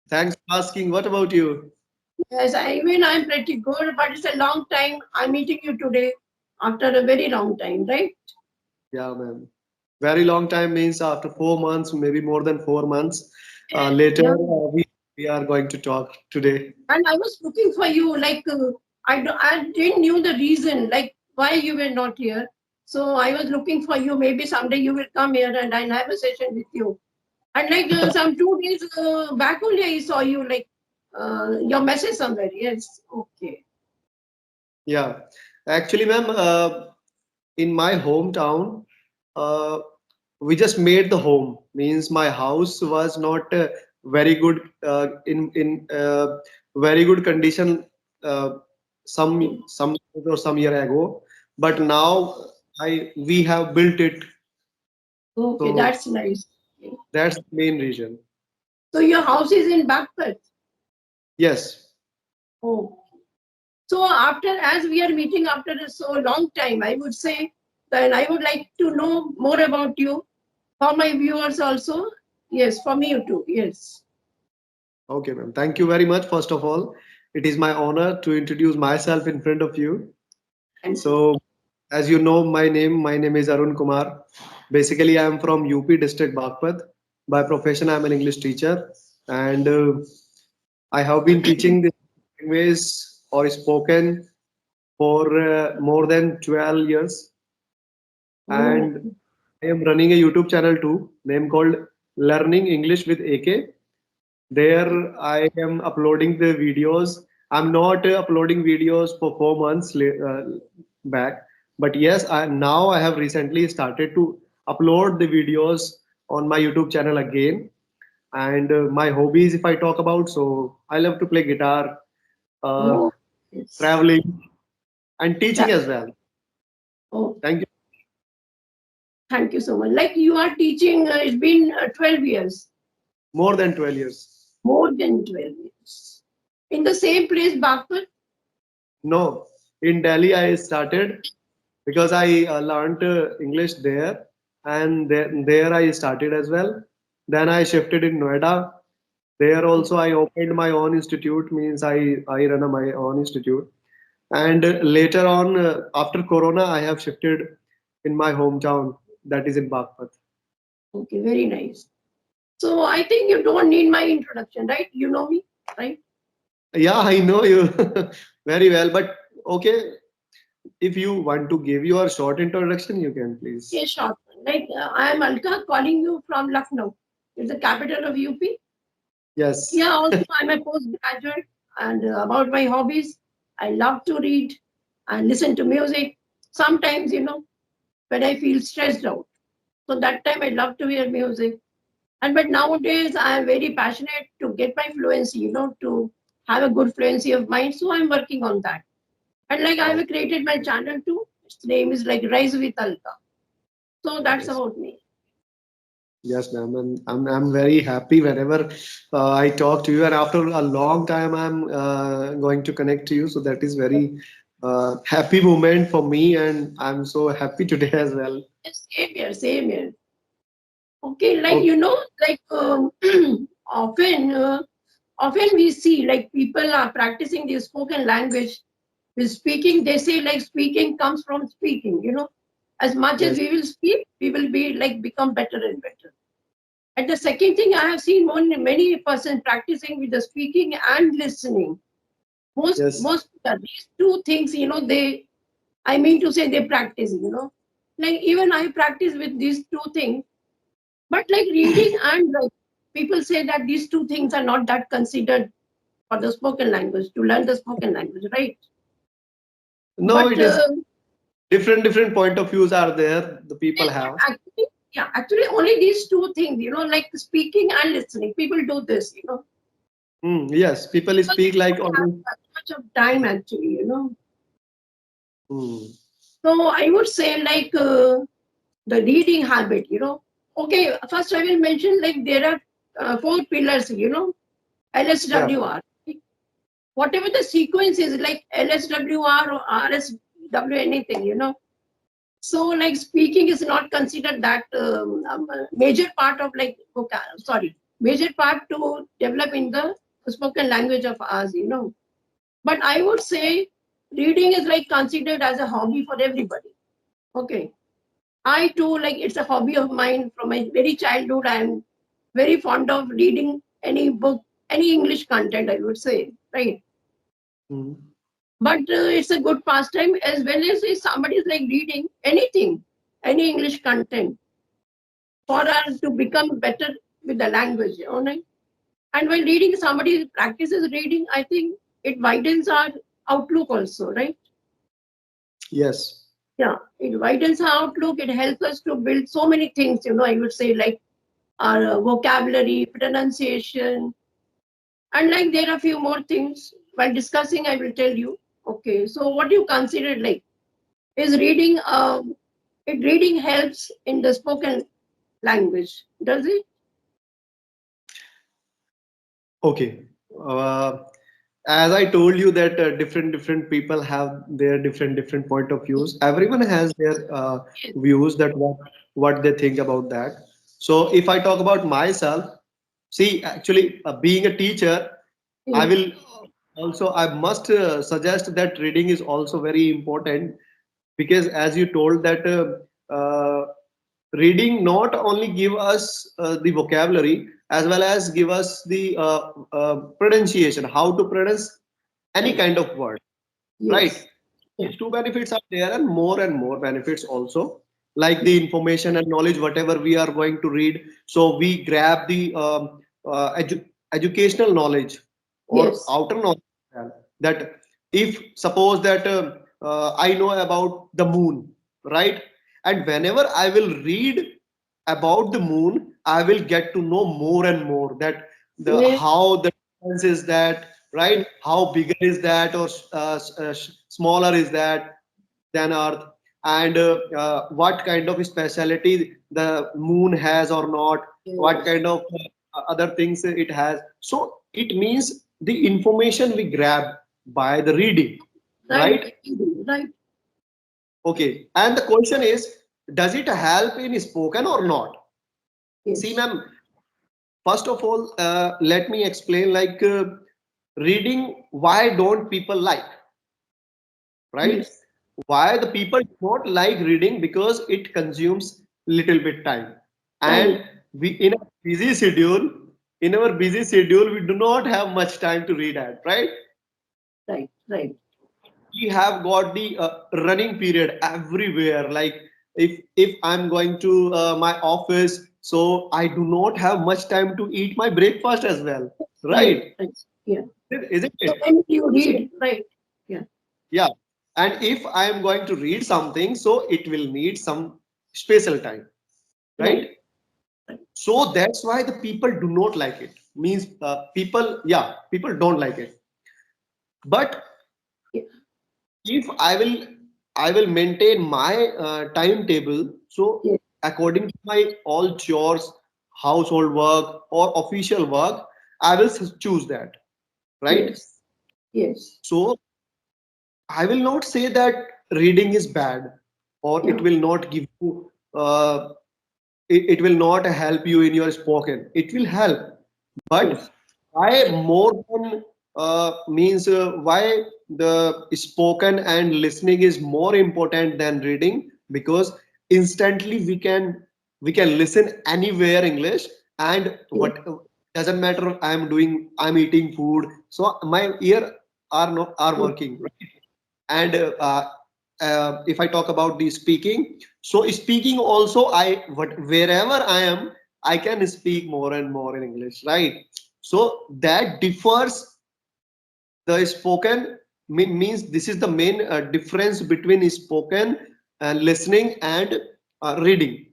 Thanks for asking. What about you? Yes, I'm pretty good, but it's a long time. I'm meeting you today after a very long time, right? Yeah, ma'am. Very long time means after 4 months, maybe more than 4 months. Later, Yeah. we are going to talk today. And I was looking for you, like I didn't knew the reason, like why you were not here. So I was looking for you. Maybe someday you will come here and I'll have a session with you. And like some 2 days back only, I saw you like your message somewhere. Yes, okay. Yeah. Actually, ma'am, in my hometown, uh, we just made the home. Means my house was not very good in very good condition some or some year ago. But now I we have built it. Okay, So that's nice. Okay. that's the main reason. So your house is in Bagpat. Yes. Oh, so after as we are meeting after a so long time, I would say then I would like to know more about you for my viewers also. Yes, for me too. Yes. Okay, ma'am. Thank you very much. First of all, it is my honor to introduce myself in front of you. Thank you. So, as you know, my name is Arun Kumar. Basically, I am from UP district Bagpat. By profession, I am an English teacher, and I have been teaching this language or spoken for more than 12 years, Oh, and I am running a YouTube channel too, name called Learning English with AK. There, I am uploading the videos. I'm not uploading videos for 4 months back, but yes, now I have recently started to upload the videos on my YouTube channel again. And my hobbies, if I talk about, so I love to play guitar, uh, oh, yes. traveling, and teaching That, as well. oh, Thank you. thank you so much. Like you are teaching, it's been 12 years, More than 12 years. more than 12 years. In the same place, Bagpat. No, in Delhi, I started because I learned English there, and there I started as well. Then I shifted in Noida. There also I opened my own institute, means I run my own institute. And later on, after Corona, I have shifted in my hometown, that is in Bagpat. Okay, very nice. So I think you don't need my introduction, right? You know me, right? Yeah, I know you very well, but okay, if you want to give your short introduction, you can please. Yeah, short. Like I am Alka calling you from Lucknow. It's the capital of UP. Yes. Yeah, also I'm a postgraduate and about my hobbies, I love to read and listen to music. Sometimes, when I feel stressed out. So that time I love to hear music. And but nowadays I am very passionate to get my fluency, to have a good fluency of mind. So I'm working on that. And like I Oh, have created my channel too. Its name is like Rise with Alka. So that's yes. about me. Yes, ma'am. And I'm very happy whenever I talk to you, and after a long time, I'm going to connect to you. So that is very happy moment for me, and I'm so happy today as well. Yes, same here, same here. Okay, like Okay. like often, often we see like people are practicing the spoken language with speaking. They say like speaking comes from speaking. As much as Yes. we will speak, we will be like become better and better. And the second thing I have seen many person practicing with the speaking and listening. Yes. Most these two things, they I mean to say they practice. Like even I practice with these two things. But like reading and writing, people say that these two things are not that considered for the spoken language, to learn the spoken language, right? No, But it is different point of views are there. The people have. actually, yeah, actually only these two things, like speaking and listening. People do this, Yes, people because speak they like don't have only. that much of time actually. Hmm. So I would say like the reading habit. Okay, first I will mention like there are four pillars, Yeah. LSWR. Whatever the sequence is, like LSWR or RSW, anything. So, like speaking is not considered that major part of like sorry. major part to develop in the spoken language of ours, But I would say reading is like considered as a hobby for everybody. Okay. I too, like, it's a hobby of mine from my very childhood. I'm very fond of reading any book, any English content, I would say, right? Hmm. But it's a good pastime as well as if somebody is like reading anything, any English content for us to become better with the language, right? And while reading, somebody practices reading, I think it widens our outlook also, right? Yes. Yeah, it widens our outlook. It helps us to build so many things, I would say, like our vocabulary, pronunciation, and like there are a few more things. While discussing, I will tell you. Okay, so what do you consider like is reading? It reading helps in the spoken language, does it? Okay. Uh, as I told you that different people have their different point of views. Everyone has their views that what they think about that. So if I talk about myself, see, actually, being a teacher, I Yes, will also I must suggest that reading is also very important because as you told that reading not only give us the vocabulary as well as give us the pronunciation, how to pronounce any right. kind of word, right? Yes, yeah, These two benefits are there and more benefits also, like the information and knowledge, whatever we are going to read. So we grab the educational knowledge or yes, outer knowledge that if suppose that I know about the moon, right? And whenever I will read about the moon, I will get to know more and more that the yes, how the distance is that, right? How bigger is that or smaller is that than Earth, and what kind of speciality the moon has or not, what yes. kind of other things it has. So it means the information we grab by the reading, Right, right? right. Okay, and the question is, does it help in spoken or not? See, Yes, ma'am, first of all, let me explain like reading, why don't people like, right? yes, Why the people do not like reading? Because it consumes little bit time, and right, we in our busy schedule we do not have much time to read at, right? right, right. We have got the running period everywhere, like if I'm going to my office, so I do not have much time to eat my breakfast as well, Right, right? right. Yeah. Isn't So it? when you So read, right? Yeah. yeah, and if I am going to read something, so it will need some special time, Right, right? right. So that's why the people do not like it. Means people, yeah, people don't like it. But Yeah. if I will maintain my timetable. So Yes, according to my all chores, household work or official work, I will choose that, right? yes, yes. So I will not say that reading is bad or it Yeah. will not give you it will not help you in your spoken. It will help, but Yes, why more than means why the spoken and listening is more important than reading? Because instantly we can listen anywhere English, and yes, what doesn't matter, I'm eating food, so my ear are not are yes, working, right? And if I talk about the speaking, so speaking also, wherever I am, I can speak more and more in English, right? So that differs. The spoken means this is the main difference between spoken and listening and reading.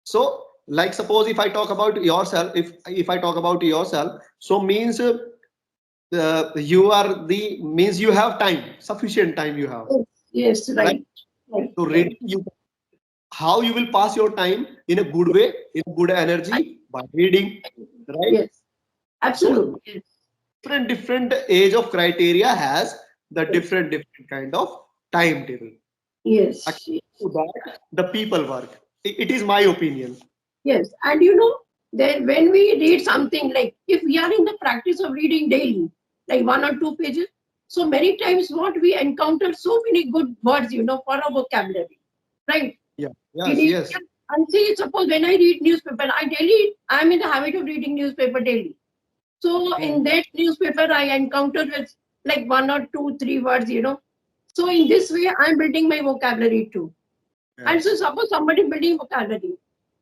So like suppose if I talk about yourself, if I talk about yourself, so means you are the means you have time, sufficient time you have, yes, yes, right? right, right, So right. reading, you how you will pass your time in a good way, in good I, energy by reading, right? yes, So absolutely. Yes, different age of criteria has the yes, different kind of timetable. yes, According to that, the people work. It is my opinion. yes. And then when we read something, like if we are in the practice of reading daily, like 1 or 2 pages, so many times what we encounter so many good words, for our vocabulary, right? Yeah. Yes. Reading, Yes. and see, suppose when I read newspaper, I'm in the habit of reading newspaper daily. So in Hmm. that newspaper, I encounter with like 1 or 2, 3 words. So in this way, I'm building my vocabulary too. And so Yes. suppose somebody building vocabulary,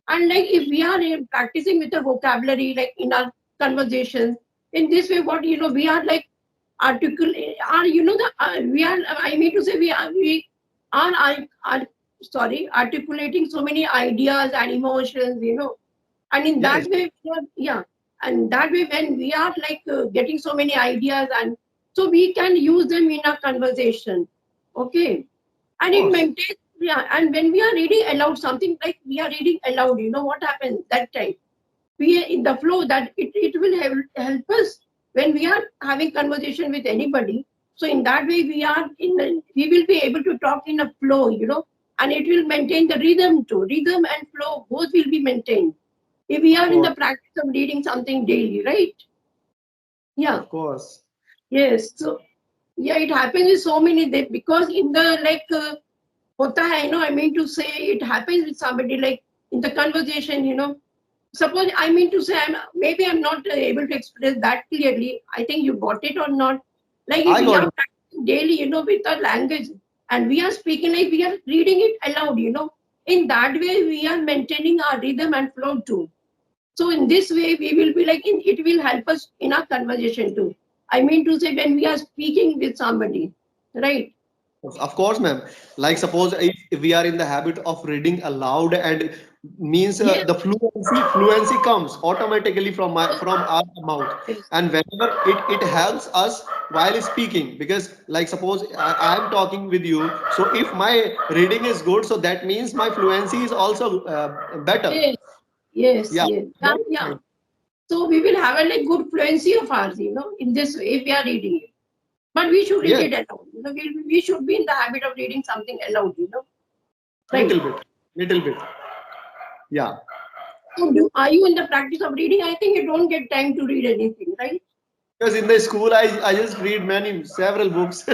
and like if we are practicing with the vocabulary, like in our conversations, in this way, what we are like articulate, are the we are. I mean to say we are sorry, articulating so many ideas and emotions. And in that Yes. way, yeah, and that way when we are like getting so many ideas, and so we can use them in a conversation. Okay, Of and it course. maintains, yeah, and when we are reading aloud something, like we are reading aloud, what happens that time, we are in the flow, that it will help us when we are having conversation with anybody. So in that way we will be able to talk in a flow. And it will maintain the rhythm too. Rhythm and flow both will be maintained if we Of are in the course. practice of reading something daily, right? Yeah. Of course. Yes. So yeah, it happens with so many because in the like hota hai, I mean to say, it happens with somebody like in the conversation. Suppose I mean to say, I'm not able to express that clearly. I think you got it or not. Like if I we got are it. practicing daily, with our language, and we are speaking like we are reading it aloud. In that way, we are maintaining our rhythm and flow too. So in this way, we will be like, it will help us in our conversation too. I mean to say, when we are speaking with somebody, right? Of course, ma'am. Like suppose if we are in the habit of reading aloud and means Yes, the fluency comes automatically from our mouth, yes, and whenever it helps us while speaking, because like suppose I am talking with you, so if my reading is good, so that means my fluency is also better. yes, yes, Yeah. yes. Yeah, Both yeah. sides. So we will have a like good fluency of ours, in this way if we are reading it. But we should read Yes, it aloud. We should be in the habit of reading something aloud. Right. little bit, little bit. Yeah. So are you in the practice of reading? I think you don't get time to read anything, right? Because in the school, I just read many several books.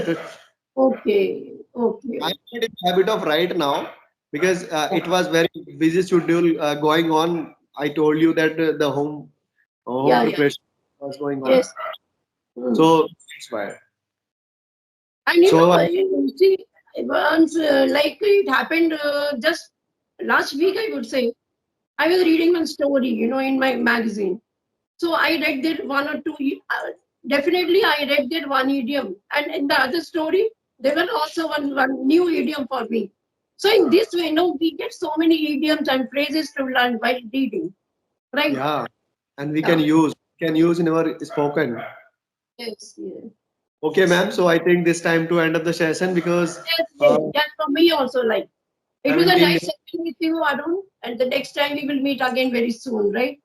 Okay, I'm okay. not in the habit of right now because Yeah, it was very busy schedule going on. I told you that the home yeah, yeah. preparation was going on, Yes. Hmm. so that's why. And So you see, once like it happened just last week, I would say, I was reading one story, in my magazine. So I read that 1 or 2. Definitely, I read that one idiom, and in the other story, there was also one new idiom for me. So in this way, we get so many idioms and phrases to learn while reading, right? yeah, and we Yeah. can use in our spoken. Yes. Yes. Okay, ma'am. So I think this time to end up the session because Yes. uh, Yes. Yes. For me also, like it was a 17 nice minutes. session with you, Arun. And the next time we will meet again very soon, right?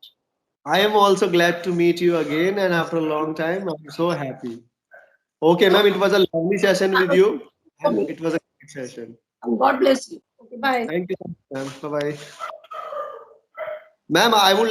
I am also glad to meet you again, and after a long time, I'm so happy. Okay, So ma'am. It was a lovely session with you, for and me, it was a great session. and God bless you. Okay. Bye. Thank you, ma'am. Bye bye. Ma'am, I would